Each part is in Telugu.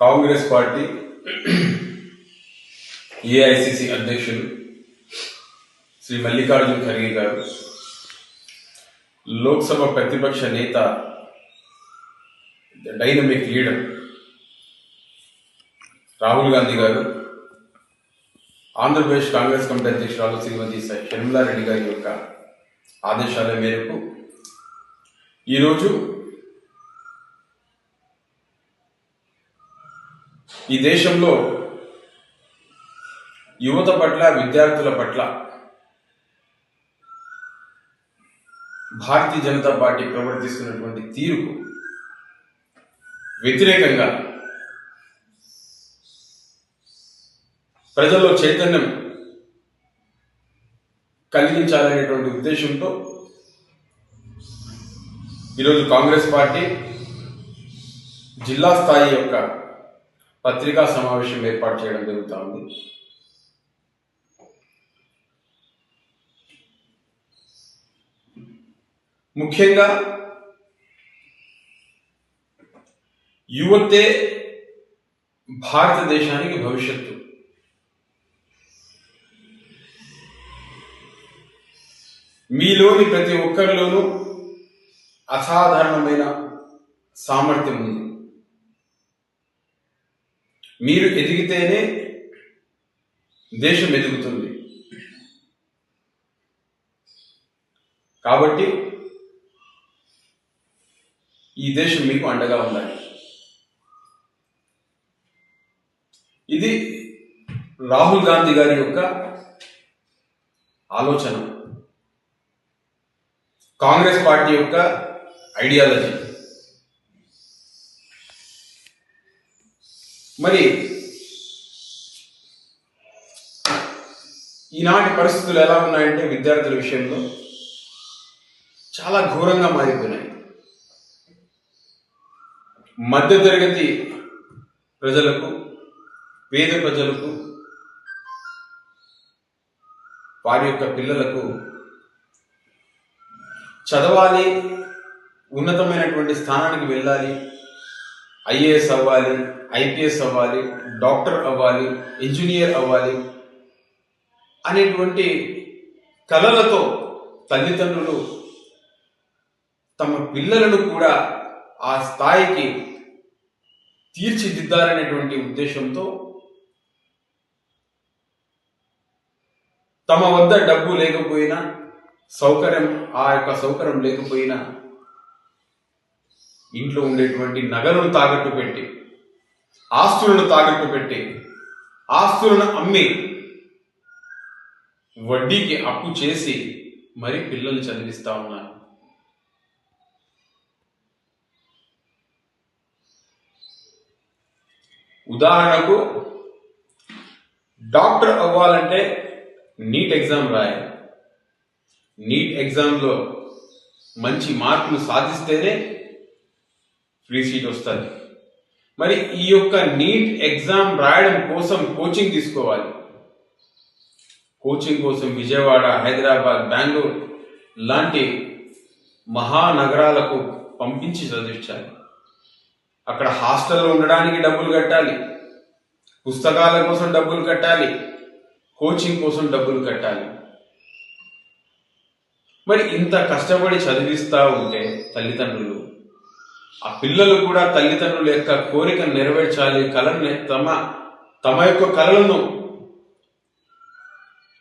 కాంగ్రెస్ పార్టీ ఏఐసిసి అధ్యక్షులు శ్రీ మల్లికార్జున ఖర్గే గారు, లోక్సభ ప్రతిపక్ష నేత డైనమిక్ లీడర్ రాహుల్ గాంధీ గారు, ఆంధ్రప్రదేశ్ కాంగ్రెస్ కమిటీ అధ్యక్షురాలు శ్రీమతి షర్మిలా రెడ్డి గారి యొక్క ఆదేశాల మేరకు ఈరోజు ఈ దేశంలో యువత పట్ల, విద్యార్థుల పట్ల భారతీయ జనతా పార్టీ ప్రవర్తిస్తున్నటువంటి తీరుకు వ్యతిరేకంగా ప్రజల్లో చైతన్యం కలిగించాలనేటువంటి ఉద్దేశంతో ఈరోజు కాంగ్రెస్ పార్టీ జిల్లా స్థాయి యొక్క పత్రికా సమావేశం ఏర్పాటు చేయడం జరుగుతూ ఉంది. ముఖ్యంగా యువతే భారతదేశానికి భవిష్యత్తు. మీలోని ప్రతి ఒక్కరిలోనూ అసాధారణమైన సామర్థ్యం ఉంది. మీరు ఎదిగితేనే దేశం ఎదుగుతుంది. కాబట్టి ఈ దేశం మీకు అండగా ఉండాలి. ఇది రాహుల్ గాంధీ గారి యొక్క ఆలోచన, కాంగ్రెస్ పార్టీ యొక్క ఐడియాలజీ. మరి ఈనాటి పరిస్థితులు ఎలా ఉన్నాయంటే విద్యార్థుల విషయంలో చాలా ఘోరంగా మారిపోయినాయి. మధ్యతరగతి ప్రజలకు, పేద ప్రజలకు, వారి యొక్క పిల్లలకు చదవాలి, ఉన్నతమైనటువంటి స్థానానికి వెళ్ళాలి, ఐఏఎస్ అవ్వాలి, ఐపీఎస్ అవ్వాలి, డాక్టర్ అవ్వాలి, ఇంజనీర్ అవ్వాలి అనేటువంటి కలలతో తల్లిదండ్రులు తమ పిల్లలను కూడా ఆ స్థాయికి తీర్చిదిద్దాలనేటువంటి ఉద్దేశంతో తమ వద్ద డబ్బు లేకపోయినా, ఆ యొక్క సౌకర్యం లేకపోయినా ఇంట్లో ఉండేటువంటి నగలను తాకట్టు పెట్టి, ఆస్తులను తాకట్టు పెట్టి, ఆస్తులను అమ్మి వడ్డీకి అప్పు చేసి మరి పిల్లలు చదివిస్తా ఉన్నారు. ఉదాహరణకు డాక్టర్ అవ్వాలంటే నీట్ ఎగ్జామ్ రాయాలి. నీట్ ఎగ్జామ్లో మంచి మార్కులు సాధిస్తేనే ఫ్రీ సీట్ వస్తుంది. మరి ఈ యొక్క నీట్ ఎగ్జామ్ రాయడం కోసం కోచింగ్ తీసుకోవాలి. కోచింగ్ కోసం విజయవాడ, హైదరాబాద్, బెంగళూరు లాంటి మహానగరాలకు పంపించి చదివించాలి. అక్కడ హాస్టల్లో ఉండడానికి డబ్బులు కట్టాలి, పుస్తకాల కోసం డబ్బులు కట్టాలి, కోచింగ్ కోసం డబ్బులు కట్టాలి. మరి ఇంత కష్టపడి చదివిస్తూ ఉంటే తల్లిదండ్రులు, ఆ పిల్లలు కూడా తల్లిదండ్రుల యొక్క కోరికను నెరవేర్చాలి, కళను తమ యొక్క కళలను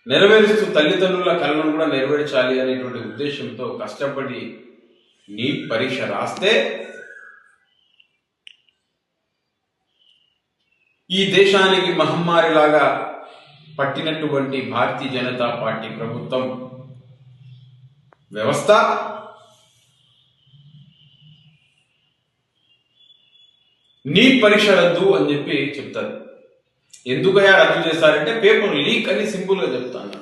నెరవేరుస్తూ తల్లిదండ్రుల కళలను కూడా నెరవేర్చాలి అనేటువంటి ఉద్దేశంతో కష్టపడి నీట్ పరీక్ష రాస్తే ఈ దేశానికి మహమ్మారిలాగా పట్టినటువంటి భారతీయ జనతా పార్టీ ప్రభుత్వం వ్యవస్థ నీట్ పరీక్ష రద్దు అని చెప్పి చెప్తారు. ఎందుకయ్యా రద్దు చేస్తారంటే పేపర్ లీక్ అని సింపుల్ గా చెప్తాను.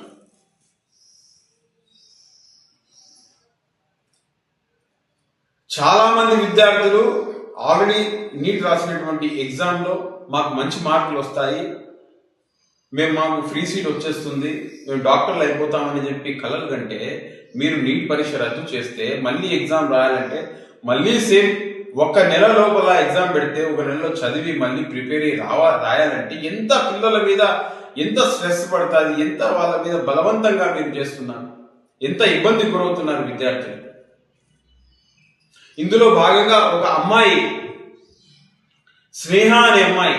చాలా మంది విద్యార్థులు ఆల్రెడీ నీట్ రాసినటువంటి ఎగ్జామ్లో మాకు మంచి మార్కులు వస్తాయి, మాకు ఫ్రీ సీట్ వచ్చేస్తుంది, మేము డాక్టర్లు అయిపోతామని చెప్పి కలలు కంటే మీరు నీట్ పరీక్ష రద్దు చేస్తే మళ్ళీ ఎగ్జామ్ రాయాలంటే మళ్ళీ సేమ్ ఒక నెల లోపల ఎగ్జామ్ పెడితే ఒక నెలలో చదివి మళ్ళీ ప్రిపేర్ అయ్యి రాయాలంటే ఎంత పిల్లల మీద ఎంత స్ట్రెస్ పడుతుంది, ఎంత వాళ్ళ మీద బలవంతంగా మీరు చేస్తున్నారు, ఎంత ఇబ్బంది గురవుతున్నారు విద్యార్థులు. ఇందులో భాగంగా ఒక అమ్మాయి, స్నేహ అనే అమ్మాయి,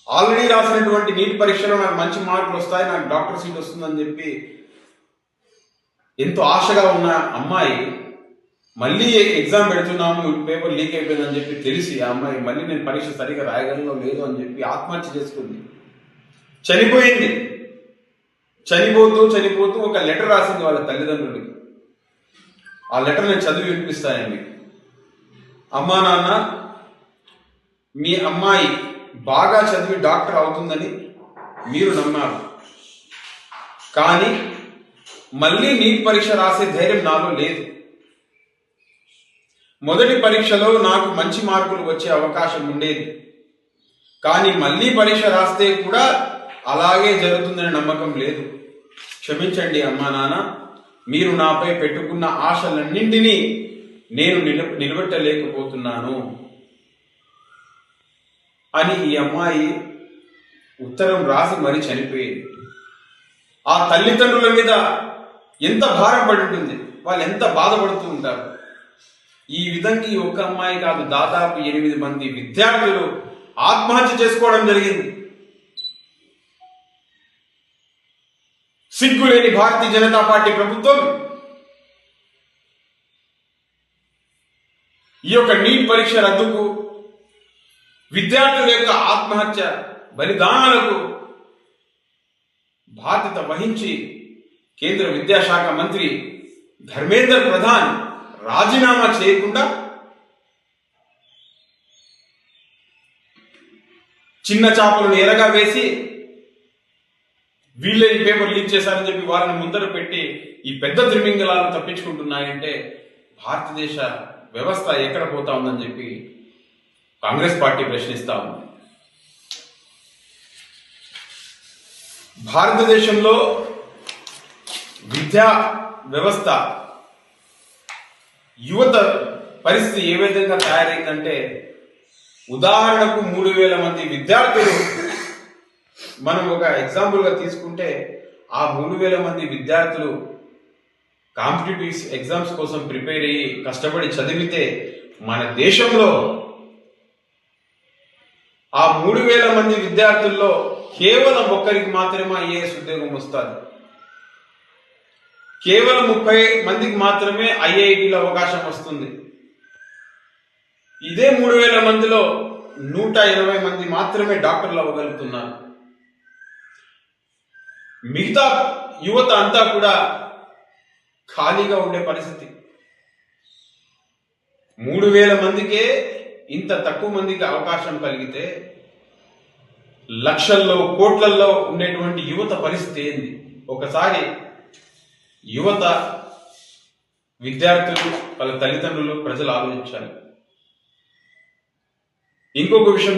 ఆల్రెడీ రాసినటువంటి నీట్ పరీక్షలో నాకు మంచి మార్కులు వస్తాయి, నాకు డాక్టర్ సీట్ వస్తుందని చెప్పి ఎంతో ఆశగా ఉన్న అమ్మాయి మళ్ళీ ఎగ్జామ్ పెడుతున్నాము, పేపర్ లీక్ అయిపోయిందని చెప్పి తెలిసి ఆ అమ్మాయి మళ్ళీ నేను పరీక్ష సరిగా రాయగలను లేదు అని చెప్పి ఆత్మహత్య చేసుకుంది, చనిపోయింది. చనిపోతూ ఒక లెటర్ రాసింది వాళ్ళ తల్లిదండ్రులకి. ఆ లెటర్ నేను చదివి వినిపిస్తానండి. అమ్మా నాన్న, మీ అమ్మాయి బాగా చదివి డాక్టర్ అవుతుందని మీరు నమ్మారు, కానీ మళ్ళీ నీట్ పరీక్ష రాసే ధైర్యం నాలో లేదు. మొదటి పరీక్షలో నాకు మంచి మార్కులు వచ్చే అవకాశం ఉండేది, కానీ మళ్ళీ పరీక్ష రాస్తే కూడా అలాగే జరుగుతుందనే నమ్మకం లేదు. క్షమించండి అమ్మా నాన్న, మీరు నాపై పెట్టుకున్న ఆశలన్నింటినీ నేను నిలబెట్టలేకపోతున్నాను అని ఈ అమ్మాయి ఉత్తరం రాసి మరీ చనిపోయింది. ఆ తల్లిదండ్రుల మీద ఎంత భారం పడి ఉంటుంది, వాళ్ళు ఎంత బాధపడుతూ ఉంటారు. ఈ విధంగా ఈ ఒక్క అమ్మాయి కాదు, దాదాపు 8 మంది విద్యార్థులు ఆత్మహత్య చేసుకోవడం జరిగింది. సిగ్గులేని భారతీయ జనతా పార్టీ ప్రభుత్వం ఈ యొక్క నీట్ పరీక్ష రద్దుకు, విద్యార్థుల యొక్క ఆత్మహత్య బలిదానాలకు బాధ్యత వహించి కేంద్ర విద్యాశాఖ మంత్రి ధర్మేంద్ర ప్రధాన్ రాజీనామా చేయకుండా చిన్న చాపలను ఎరగా వేసి వీళ్ళే ఈ పేపర్ లీక్ చేశారని చెప్పి వాళ్ళని ముందర పెట్టి ఈ పెద్ద త్రిమింగలాలు తప్పించుకుంటున్నాయంటే భారతదేశ వ్యవస్థ ఎక్కడ పోతా ఉందని చెప్పి కాంగ్రెస్ పార్టీ ప్రశ్నిస్తా ఉంది. భారతదేశంలో విద్యా వ్యవస్థ, యువత పరిస్థితి ఏ విధంగా తయారైందంటే, ఉదాహరణకు 3,000 మంది విద్యార్థులు మనం ఒక ఎగ్జాంపుల్గా తీసుకుంటే, ఆ 3,000 మంది విద్యార్థులు కాంపిటేటివ్ ఎగ్జామ్స్ కోసం ప్రిపేర్ అయ్యి కష్టపడి చదివితే మన దేశంలో ఆ 3,000 మంది విద్యార్థుల్లో కేవలం ఒక్కరికి మాత్రమే ఐఏఎస్ ఉద్యోగం వస్తుంది. కేవలం 30 మందికి మాత్రమే ఐఐటిలో అవకాశం వస్తుంది. ఇదే 3,000 మందిలో 120 మంది మాత్రమే డాక్టర్లు అవ్వగలుగుతున్నారు. మిగతా యువత అంతా కూడా ఖాళీగా ఉండే పరిస్థితి. 3,000 మందికే ఇంత తక్కువ మందికి అవకాశం కలిగితే లక్షల్లో కోట్లల్లో ఉండేటువంటి యువత పరిస్థితి ఏంది? ఒకసారి యువత, విద్యార్థులు, వాళ్ళ తల్లిదండ్రులు, ప్రజలు ఆలోచించాలి. ఇంకొక విషయం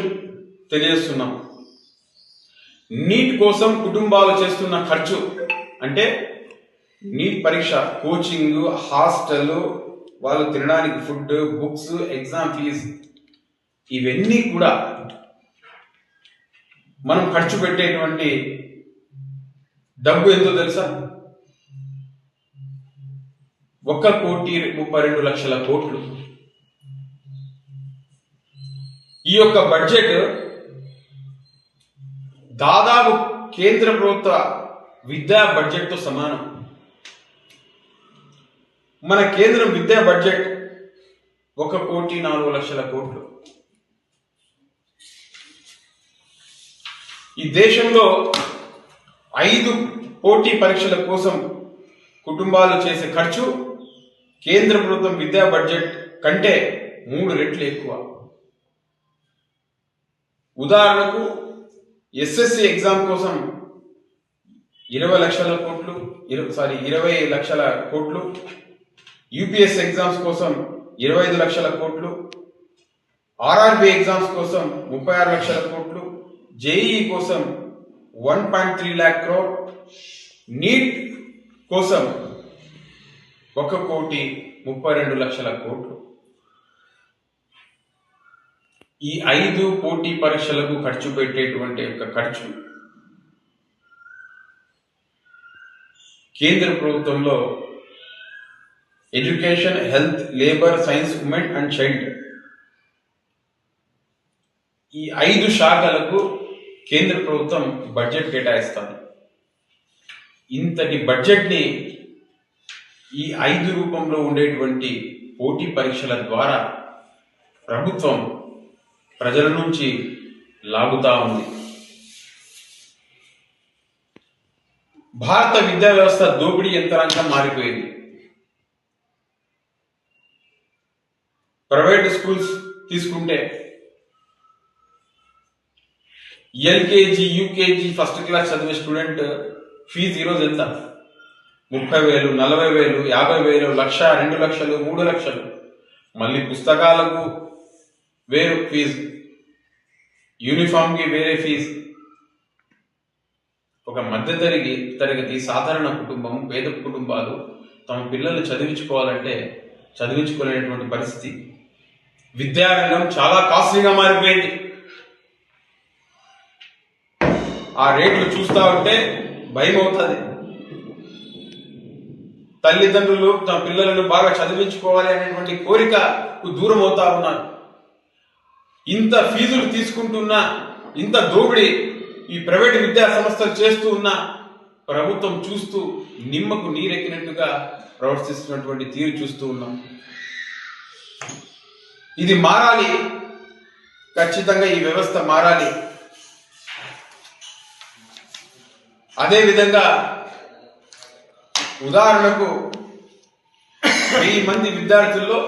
తెలియజేస్తున్నాం. నీట్ కోసం కుటుంబాలు చేస్తున్న ఖర్చు అంటే నీట్ పరీక్ష, కోచింగ్, హాస్టల్, వాళ్ళు తినడానికి ఫుడ్, బుక్స్, ఎగ్జామ్ ఫీజు, ఇవన్నీ కూడా మనం ఖర్చు పెట్టేటువంటి డబ్బు ఎంతో తెలుసా? 1,32,00,00,000 ఈ యొక్క బడ్జెట్ దాదాపు కేంద్ర ప్రభుత్వ విద్యా బడ్జెట్తో సమానం. మన కేంద్రం విద్యా బడ్జెట్ 1,04,00,00,000. ఈ దేశంలో 5 పోటీ పరీక్షల కోసం కుటుంబాలు చేసే ఖర్చు కేంద్ర ప్రభుత్వం విద్యా బడ్జెట్ కంటే 3 రెట్లు ఎక్కువ. ఉదాహరణకు ఎస్ఎస్సి ఎగ్జామ్ కోసం 20 లక్షల కోట్లు, యూపీఎస్సీ ఎగ్జామ్స్ కోసం 25 లక్షల కోట్లు, ఆర్ఆర్బి ఎగ్జామ్స్ కోసం 36 లక్షల కోట్లు, జేఈఈ కోసం 1.3 lakh crore, నీట్ కోసం 1,00,00,000 32 లక్షల కోట్లు. ఈ 5 పోటీ పరీక్షలకు ఖర్చు పెట్టేటువంటి యొక్క ఖర్చు కేంద్ర ప్రభుత్వంలో education, health, labour, science, women and child ఈ 5 శాఖలకు కేంద్ర ప్రభుత్వం బడ్జెట్ కేటాయిస్తుంది. ఇంతటి బడ్జెట్ని ఈ 5 రూపంలో ఉండేటువంటి పోటీ పరీక్షల ద్వారా ప్రభుత్వం ప్రజల నుంచి లాగుతా ఉంది. భారత విద్యా వ్యవస్థ దోపిడీ యంత్రాంగం మారిపోయింది. ప్రైవేట్ స్కూల్స్ తీసుకుంటే ఎల్కేజీ, యూకేజీ, ఫస్ట్ క్లాస్ చదివే స్టూడెంట్ ఫీజు ఈరోజు ఎంత? 30,000, 40,000, 50,000, 1,00,000, 2 లక్షలు, 3 లక్షలు. మళ్ళీ పుస్తకాలకు వేరు ఫీజు, యూనిఫామ్కి వేరే ఫీజు. ఒక మధ్య తరగతి సాధారణ కుటుంబం, పేద కుటుంబాలు తమ పిల్లలు చదివించుకోవాలంటే చదివించుకోలేనటువంటి పరిస్థితి. విద్యారంగం చాలా కాస్ట్లీగా మారిపోయింది. ఆ రేట్లు చూస్తూ ఉంటే భయం అవుతుంది. తల్లిదండ్రులు తమ పిల్లలను బాగా చదివించుకోవాలి అనేటువంటి కోరికకు దూరం అవుతా ఉన్నారు. ఇంత ఫీజులు తీసుకుంటున్నా, ఇంత దోపిడీ ఈ ప్రైవేట్ విద్యా సంస్థలు చేస్తూ ఉన్న ప్రభుత్వం చూస్తూ నిమ్మకు నీరెక్కినట్టుగా ప్రవర్తిస్తున్నటువంటి తీరు చూస్తూ ఉన్నాం. ఇది మారాలి, ఖచ్చితంగా ఈ వ్యవస్థ మారాలి. అదేవిధంగా ఉదాహరణకు 1000 మంది విద్యార్థుల్లో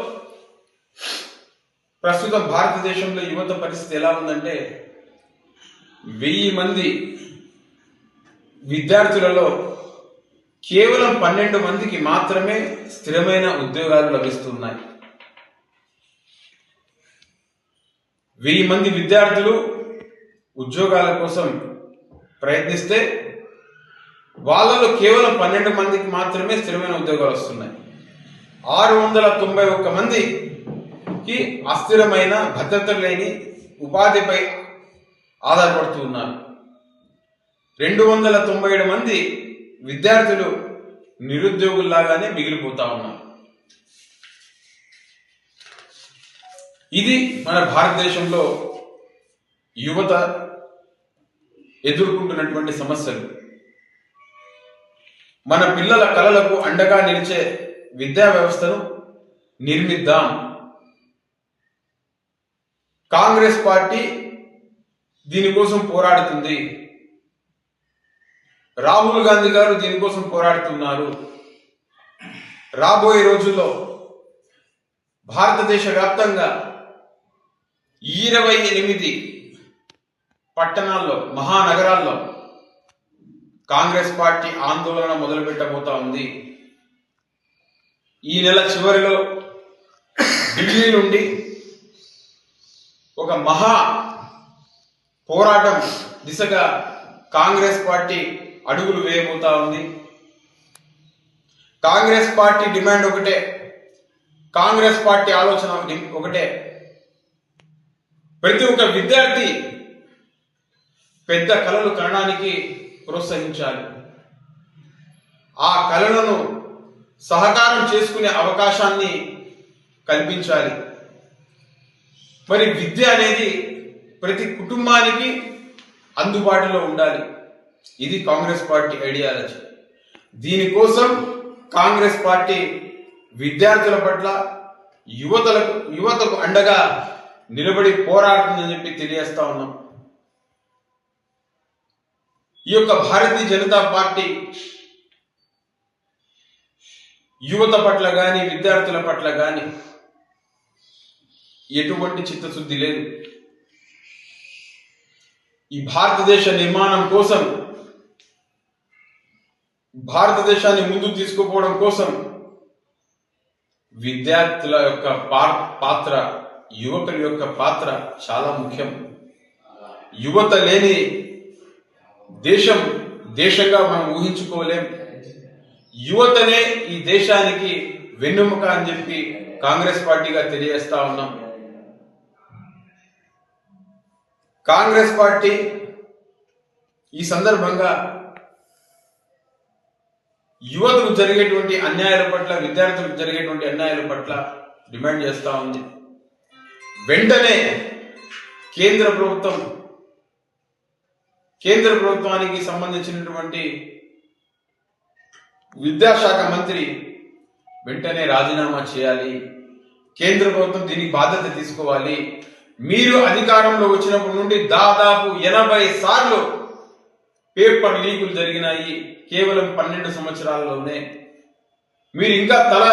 ప్రస్తుతం భారతదేశంలో యువత పరిస్థితి ఎలా ఉందంటే 1000 మంది విద్యార్థులలో కేవలం 12 మందికి మాత్రమే స్థిరమైన ఉద్యోగాలు లభిస్తున్నాయి. 1000 మంది విద్యార్థులు ఉద్యోగాల కోసం ప్రయత్నిస్తే వాళ్ళలో కేవలం 12 మందికి మాత్రమే స్థిరమైన ఉద్యోగాలు వస్తున్నాయి. 691 మందికి అస్థిరమైన, భద్రత లేని ఉపాధిపై ఆధారపడుతూ ఉన్నారు. 297 మంది విద్యార్థులు నిరుద్యోగుల్లాగానే మిగిలిపోతా ఉన్నారు. ఇది మన భారతదేశంలో యువత ఎదుర్కొంటున్నటువంటి సమస్యలు. మన పిల్లల కలలకు అండగా నిలిచే విద్యా వ్యవస్థను నిర్మిద్దాం. కాంగ్రెస్ పార్టీ దీనికోసం పోరాడుతుంది. రాహుల్ గాంధీ గారు దీనికోసం పోరాడుతున్నారు. రాబోయే రోజుల్లో భారతదేశ వ్యాప్తంగా 28 పట్టణాల్లో, మహానగరాల్లో కాంగ్రెస్ పార్టీ ఆందోళన మొదలుపెట్టబోతా ఉంది. ఈ నెల చివరిలో ఢిల్లీ నుండి ఒక మహా పోరాటం దిశగా కాంగ్రెస్ పార్టీ అడుగులు వేయబోతా ఉంది. కాంగ్రెస్ పార్టీ డిమాండ్ ఒకటే, కాంగ్రెస్ పార్టీ ఆలోచన ఒకటే. ప్రతి ఒక్క విద్యార్థి పెద్ద కలలు కనడానికి ప్రోత్సహించాలి. ఆ కళలను సహకారం చేసుకునే అవకాశాన్ని కల్పించాలి. మరి విద్య అనేది ప్రతి కుటుంబానికి అందుబాటులో ఉండాలి. ఇది కాంగ్రెస్ పార్టీ ఐడియాలజీ. దీనికోసం కాంగ్రెస్ పార్టీ విద్యార్థుల పట్ల, యువతకు అండగా నిలబడి పోరాడుతుందని చెప్పి తెలియజేస్తా ఉన్నాం. ఈ యొక్క భారతీయ జనతా పార్టీ యువత పట్ల కానీ, విద్యార్థుల పట్ల కానీ ఎటువంటి చిత్తశుద్ధి లేదు. ఈ భారతదేశ నిర్మాణం కోసం, భారతదేశాన్ని ముందుకు తీసుకుపోవడం కోసం విద్యార్థుల యొక్క పాత్ర, యువకుల యొక్క పాత్ర చాలా ముఖ్యం. యువత లేని దేశంగా మనం ఊహించుకోలేం. యువతనే ఈ దేశానికి వెన్నెముక అని చెప్పి కాంగ్రెస్ పార్టీగా తెలియజేస్తా ఉన్నాం. కాంగ్రెస్ పార్టీ ఈ సందర్భంగా యువతకు జరిగేటువంటి అన్యాయాల పట్ల, విద్యార్థులకు జరిగేటువంటి అన్యాయాల పట్ల డిమాండ్ చేస్తా ఉంది. వెంటనే కేంద్ర ప్రభుత్వానికి సంబంధించినటువంటి విద్యాశాఖ మంత్రి వెంటనే రాజీనామా చేయాలి. కేంద్ర ప్రభుత్వం దీనికి బాధ్యత తీసుకోవాలి. మీరు అధికారంలో వచ్చినప్పటి నుండి దాదాపు 80 సార్లు పేపర్ లీకులు జరిగినాయి కేవలం 12 సంవత్సరాలలోనే. మీరు ఇంకా తల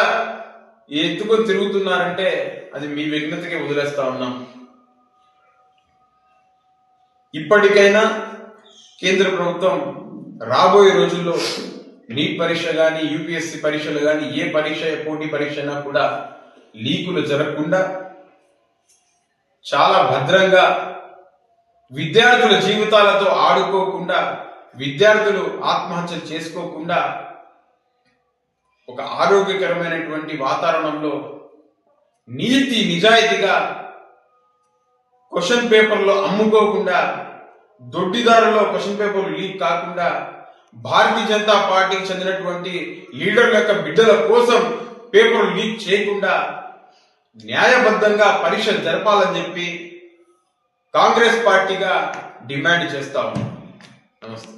ఎత్తుకొని తిరుగుతున్నారంటే అది మీ విఘ్నతకే వదిలేస్తా ఉన్నాం. ఇప్పటికైనా కేంద్ర ప్రభుత్వం రాబోయే రోజుల్లో నీట్ పరీక్ష కానీ, యూపీఎస్సీ పరీక్షలు కానీ, ఏ పరీక్ష, పోటీ పరీక్ష అయినా కూడా లీకులు జరగకుండా చాలా భద్రంగా, విద్యార్థుల జీవితాలతో ఆడుకోకుండా, విద్యార్థులు ఆత్మహత్యలు చేసుకోకుండా ఒక ఆరోగ్యకరమైనటువంటి వాతావరణంలో నీతి నిజాయితీగా క్వశ్చన్ పేపర్లో అమ్ముకోకుండా, దొడ్డిదారులో క్వశ్చన్ పేపర్లు లీక్ కాకుండా, భారతీయ జనతా పార్టీకి చెందినటువంటి లీడర్ల యొక్క బిడ్డల కోసం పేపర్లు లీక్ చేయకుండా న్యాయబద్ధంగా పరీక్షలు జరపాలని చెప్పి కాంగ్రెస్ పార్టీగా డిమాండ్ చేస్తా ఉన్నాం. నమస్తే.